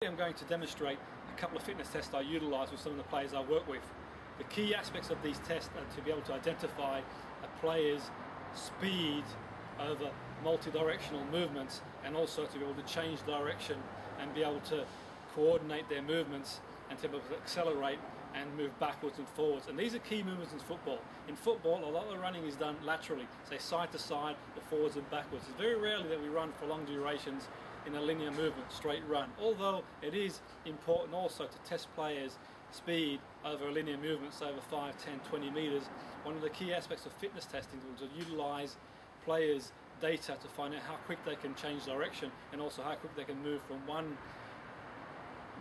I'm going to demonstrate a couple of fitness tests I utilise with some of the players I work with. The key aspects of these tests are to be able to identify a player's speed over multi-directional movements, and also to be able to change direction and be able to coordinate their movements and to be able to accelerate and move backwards and forwards. And these are key movements in football. In football, a lot of the running is done laterally, say side to side or forwards and backwards. It's very rarely that we run for long durations in a linear movement, straight run. Although it is important also to test players' speed over a linear movement, say over 5, 10, 20 meters. One of the key aspects of fitness testing is to utilize players' data to find out how quick they can change direction and also how quick they can move from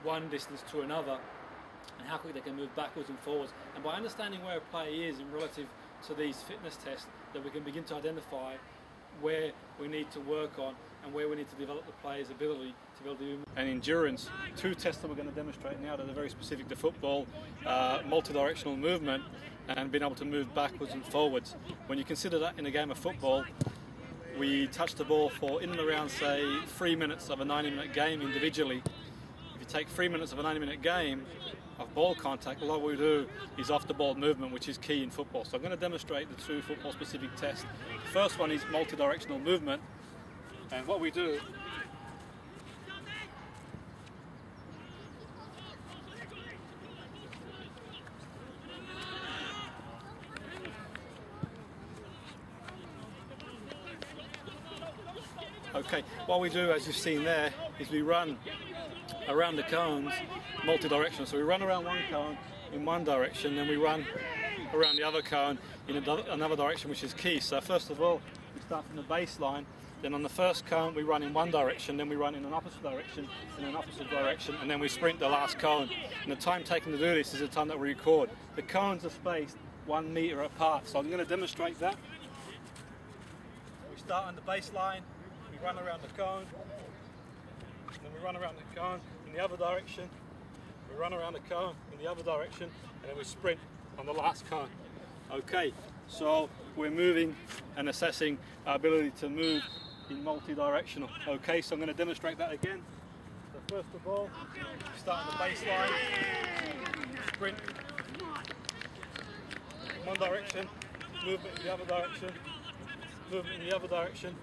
one distance to another, and how quick they can move backwards and forwards. And by understanding where a player is in relative to these fitness tests, that we can begin to identify where we need to work on and where we need to develop the player's ability to be able to do. And endurance, two tests that we're going to demonstrate now that are very specific to football: multi-directional movement and being able to move backwards and forwards. When you consider that in a game of football, we touch the ball for in and around, say, 3 minutes of a 90-minute game individually. If you take 3 minutes of a 90-minute game of ball contact, a lot of what we do is off-the-ball movement, which is key in football. So I'm going to demonstrate the two football-specific tests. The first one is multi-directional movement, and what we do as you've seen there, is we run around the cones multi-directional. So we run around one cone in one direction, then we run around the other cone in another direction, which is key. So first of all, we start from the baseline. Then on the first cone we run in one direction, then we run in an opposite direction, in an opposite direction, and then we sprint the last cone. And the time taken to do this is the time that we record. The cones are spaced 1 meter apart. So I'm going to demonstrate that. We start on the baseline, we run around the cone, then we run around the cone in the other direction, we run around the cone in the other direction, and then we sprint on the last cone. Okay, so we're moving and assessing our ability to move in multi-directional. Okay, so I'm going to demonstrate that again. So first of all, we start on the baseline, sprint in one direction, movement in the other direction, movement in the other direction,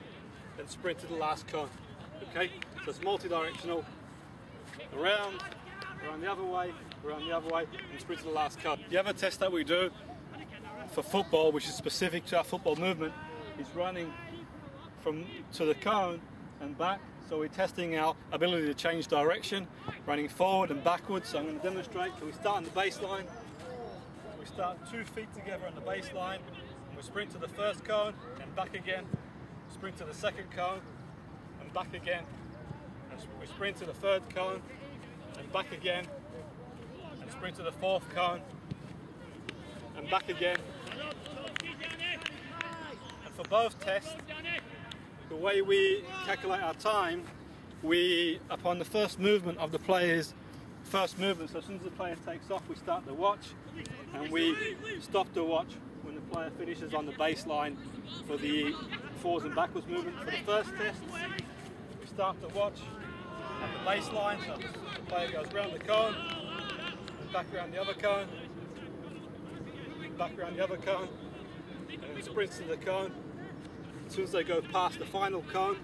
then sprint to the last cone. Okay, so it's multi-directional, around the other way, and sprint to the last cone. The other test that we do for football, which is specific to our football movement, is running to the cone and back. So we're testing our ability to change direction, running forward and backwards. So I'm going to demonstrate. So we start on the baseline. We start 2 feet together on the baseline, and we sprint to the first cone and back again. Sprint to the second cone and back again. And we sprint to the third cone and back again. And sprint to the fourth cone and back again. And for both tests, the way we calculate our time, upon the first movement of the player's first movement, so as soon as the player takes off, we start the watch, and we stop the watch when the player finishes on the baseline for the forwards and backwards movement. For the first test, we start the watch at the baseline, so the player goes round the cone, and back around the other cone, back around the other cone, and then sprints to the cone. As soon as they go past the final cone,